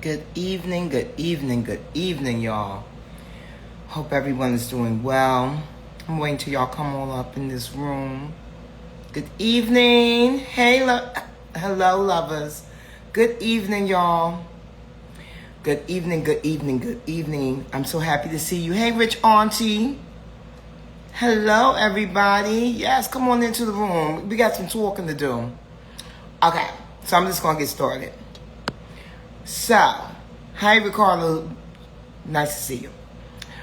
Good evening, y'all. Hope everyone is doing well. I'm waiting till y'all come all up in this room. Good evening. Hey, hello, lovers. Good evening, y'all. Good evening. I'm so happy to see you. Hey, Rich Auntie. Hello, everybody. Yes, come on into the room. We got some talking to do. Okay, so I'm just going to get started. So, hi Ricardo, nice to see you.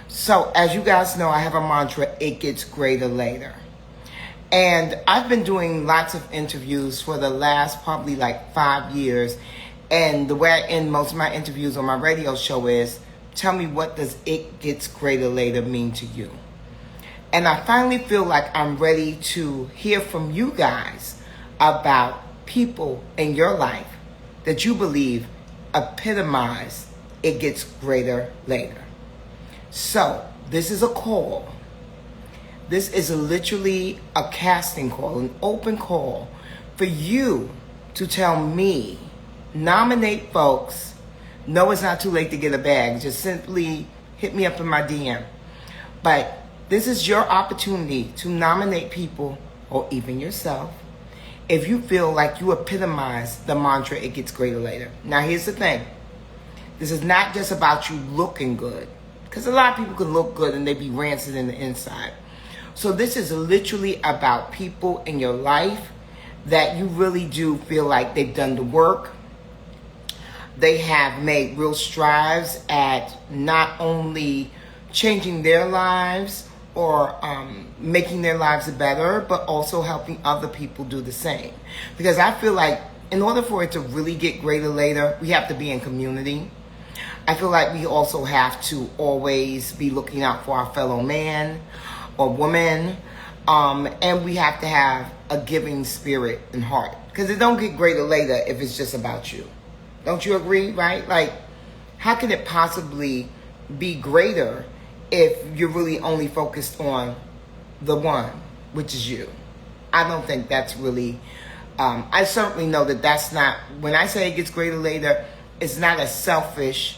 So, as you guys know, I have a mantra, it gets greater later. And I've been doing lots of interviews for the last probably like 5 years. And the way I end most of my interviews on my radio show is, tell me, what does it gets greater later mean to you? And I finally feel like I'm ready to hear from you guys about people in your life that you believe epitomize it gets greater later. So this is a call. This is literally a casting call, an open call for you to tell me, nominate folks. No, it's not too late to get a bag. Just simply hit me up in my DM. But this is your opportunity to nominate people, or even yourself, if you feel like you epitomize the mantra, it gets greater later. Now, here's the thing. This is not just about you looking good, because a lot of people can look good and they be rancid in the inside. So this is literally about people in your life that you really do feel like they've done the work. They have made real strides at not only changing their lives or making their lives better, but also helping other people do the same. Because I feel like in order for it to really get greater later, we have to be in community. I feel like we also have to always be looking out for our fellow man or woman. And we have to have a giving spirit and heart. Because it don't get greater later if it's just about you. Don't you agree, right? Like, how can it possibly be greater if you're really only focused on the one, which is you? I don't think that's really, I certainly know that that's not, when I say it gets greater later, it's not a selfish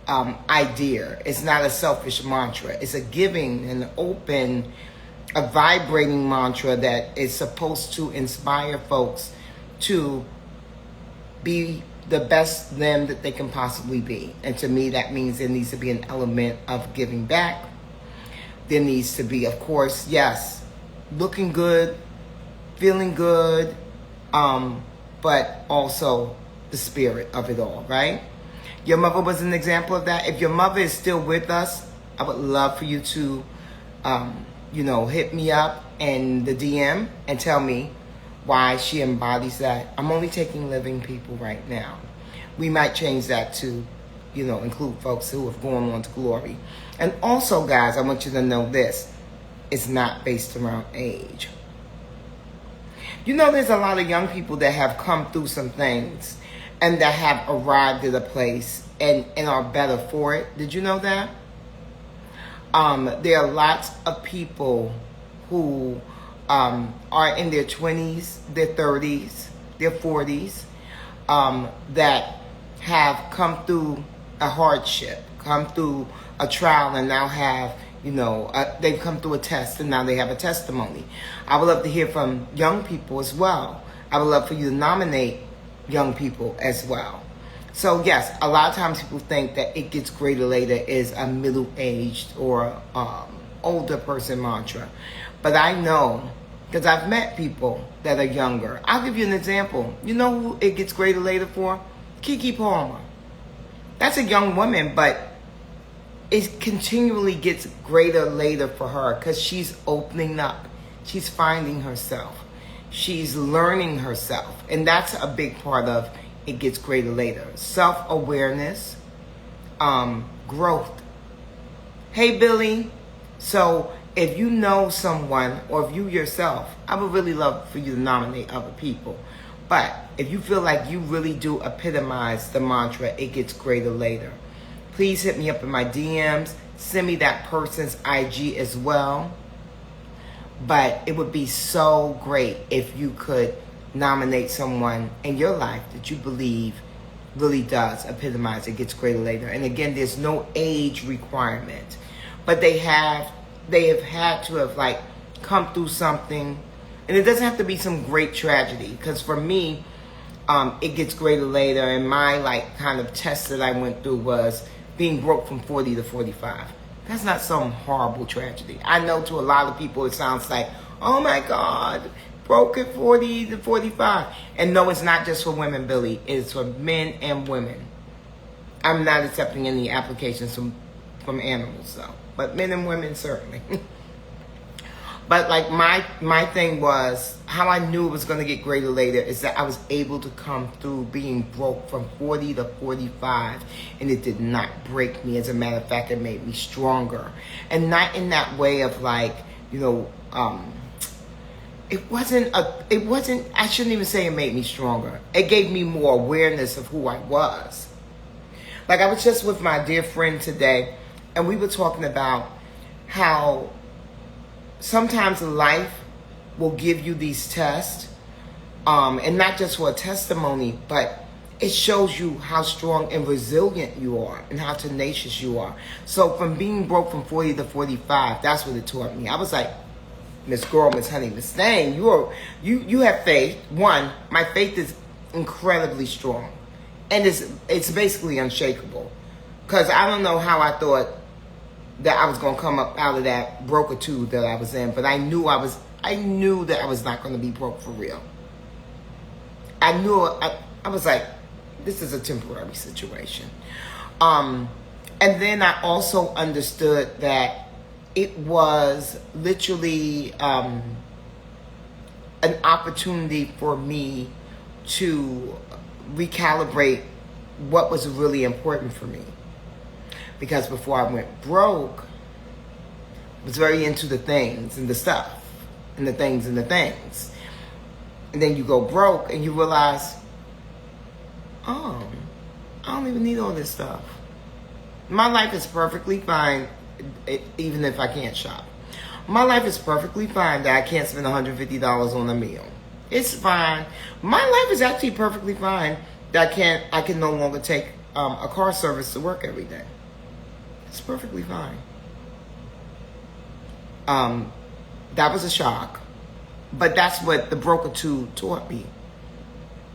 idea. It's not a selfish mantra. It's a giving, an open, a vibrating mantra that is supposed to inspire folks to be the best them that they can possibly be. And to me, that means there needs to be an element of giving back. There needs to be, of course, yes, looking good, feeling good, but also the spirit of it all, right? Your mother was an example of that. If your mother is still with us, I would love for you to, hit me up in the DM and tell me why she embodies that. I'm only taking living people right now. We might change that to, include folks who have gone on to glory. And also, guys, I want you to know this. It's not based around age. There's a lot of young people that have come through some things and that have arrived at a place and are better for it. Did you know that? There are lots of people who are in their 20s, their 30s, their 40s, that have come through a hardship, come through a trial, and now have, they've come through a test, and now they have a testimony. I would love to hear from young people as well. I would love for you to nominate young people as well. So yes, a lot of times people think that it gets greater later is a middle-aged or older person mantra. But I know, because I've met people that are younger. I'll give you an example. You know who it gets greater later for? Keke Palmer. That's a young woman, but it continually gets greater later for her because she's opening up. She's finding herself. She's learning herself. And that's a big part of it gets greater later. Self-awareness, growth. Hey, Billy. So if you know someone, or if you yourself, I would really love for you to nominate other people. But if you feel like you really do epitomize the mantra, it gets greater later, please hit me up in my DMs. Send me that person's IG as well. But it would be so great if you could nominate someone in your life that you believe really does epitomize it gets greater later. And again, there's no age requirement, but they have had to have like come through something, and it doesn't have to be some great tragedy. Because for me, it gets greater later, and my like kind of test that I went through was being broke from 40 to 45. That's not some horrible tragedy. I know to a lot of people it sounds like, oh my God, broke at 40 to 45. And no, it's not just for women, Billy. It's for men and women. I'm not accepting any applications from animals, though. But men and women, certainly. But like my thing was, how I knew it was going to get greater later is that I was able to come through being broke from 40 to 45, and it did not break me. As a matter of fact, it made me stronger. And not in that way of like, you know, it wasn't, I shouldn't even say it made me stronger. It gave me more awareness of who I was. Like I was just with my dear friend today, and we were talking about how sometimes life will give you these tests, and not just for a testimony, but it shows you how strong and resilient you are and how tenacious you are. So from being broke from 40 to 45, that's what it taught me. I was like, Miss Girl, Miss Honey, Miss Thang, you have faith. One, my faith is incredibly strong, and it's basically unshakable. Because I don't know how I thought that I was going to come up out of that brokertude that I was in, but I knew that I was not going to be broke for real. I was like, this is a temporary situation. And then I also understood that it was literally an opportunity for me to recalibrate what was really important for me. Because before I went broke, I was very into the things and the stuff and the things and the things. And then you go broke and you realize, oh, I don't even need all this stuff. My life is perfectly fine, even if I can't shop. My life is perfectly fine that I can't spend $150 on a meal. It's fine. My life is actually perfectly fine that I can no longer take a car service to work every day. It's perfectly fine. That was a shock. But that's what the brokertude taught me.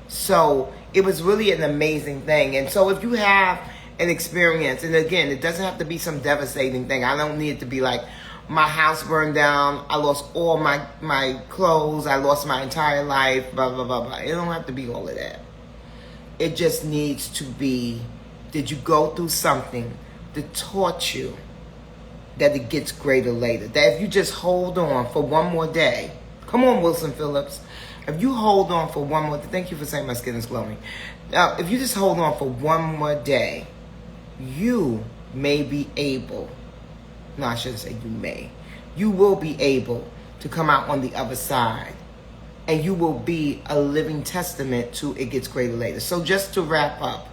So it was really an amazing thing. And so if you have an experience, and again, it doesn't have to be some devastating thing. I don't need it to be like my house burned down, I lost all my clothes, I lost my entire life, blah, blah, blah, blah. It don't have to be all of that. It just needs to be, did you go through something that taught you that it gets greater later? That if you just hold on for one more day, come on, Wilson Phillips. If you hold on for one more, thank you for saying my skin is glowing. Now, if you just hold on for one more day, you may be able, no, I shouldn't say you may, you will be able to come out on the other side, and you will be a living testament to it gets greater later. So just to wrap up,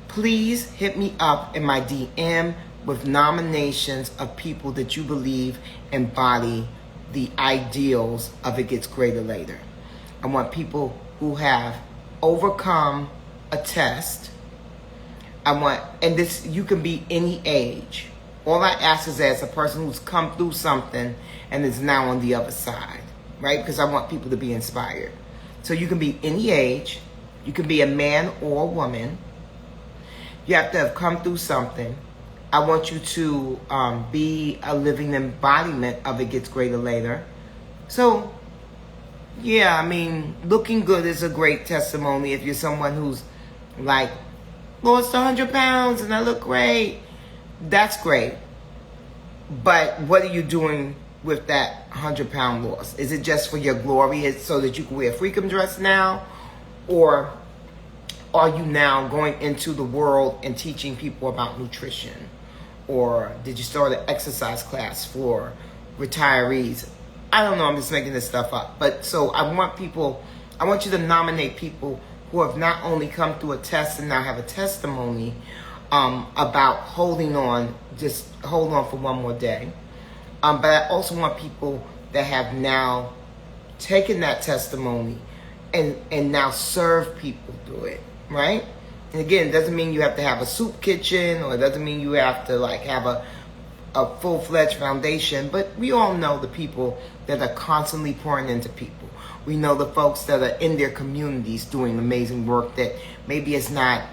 please hit me up in my DM with nominations of people that you believe embody the ideals of it gets greater later. I want people who have overcome a test. And this, you can be any age. All I ask is as a person who's come through something and is now on the other side, right? Because I want people to be inspired. So you can be any age. You can be a man or a woman. You have to have come through something. I want you to be a living embodiment of it gets greater later. So, yeah, I mean, looking good is a great testimony if you're someone who's like, lost 100 pounds and I look great. That's great. But what are you doing with that 100-pound loss? Is it just for your glory, so that you can wear a freakum dress now? Or are you now going into the world and teaching people about nutrition? Or did you start an exercise class for retirees? I don't know, I'm just making this stuff up. But so I want you to nominate people who have not only come through a test and now have a testimony about holding on, just hold on for one more day. But I also want people that have now taken that testimony and now serve people through it, right? And again, it doesn't mean you have to have a soup kitchen, or it doesn't mean you have to like have a full-fledged foundation, but we all know the people that are constantly pouring into people. We know the folks that are in their communities doing amazing work that maybe it's not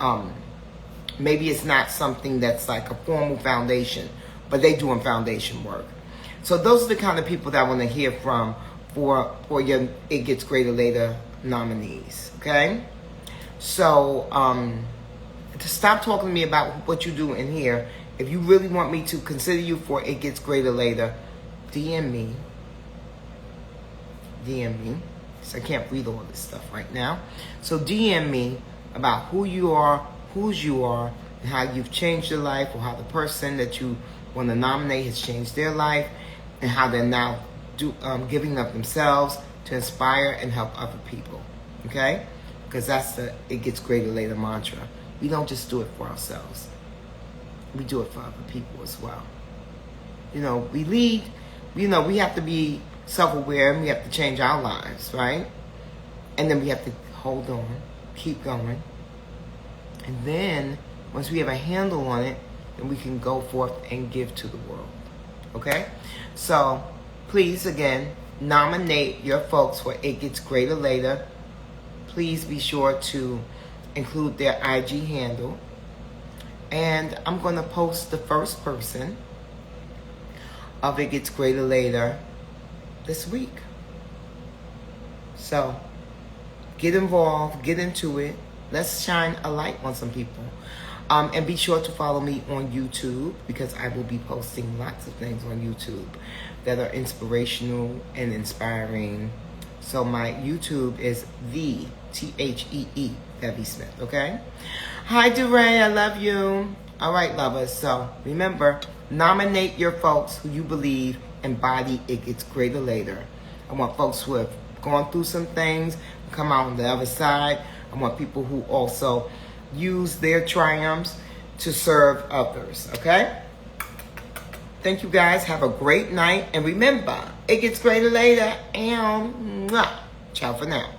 something that's like a formal foundation, but they doing foundation work. So those are the kind of people that I want to hear from for your It Gets Greater Later nominees, okay? So to stop talking to me about what you do in here. If you really want me to consider you for It Gets Greater Later, DM me. So I can't read all this stuff right now. So DM me about who you are, whose you are, and how you've changed your life, or how the person that you want to nominate has changed their life, and how they're now giving up themselves to inspire and help other people. Okay? Because that's the It Gets Greater Later mantra. We don't just do it for ourselves. We do it for other people as well. We lead, we have to be self-aware, and we have to change our lives, right? And then we have to hold on, keep going. And then, once we have a handle on it, then we can go forth and give to the world. Okay? So, please, again, nominate your folks for It Gets Greater Later. Please be sure to include their IG handle. And I'm going to post the first person of It Gets Greater Later this week. So, get involved, get into it. Let's shine a light on some people. And be sure to follow me on YouTube, because I will be posting lots of things on YouTube that are inspirational and inspiring. So my YouTube is THEE, Bevy Smith, okay? Hi, DeRay, I love you. All right, lovers. So remember, nominate your folks who you believe embody It Gets Greater Later. I want folks who have gone through some things, come out on the other side. I want people who also use their triumphs to serve others, okay? Thank you, guys. Have a great night. And remember, it gets greater later. And ciao for now.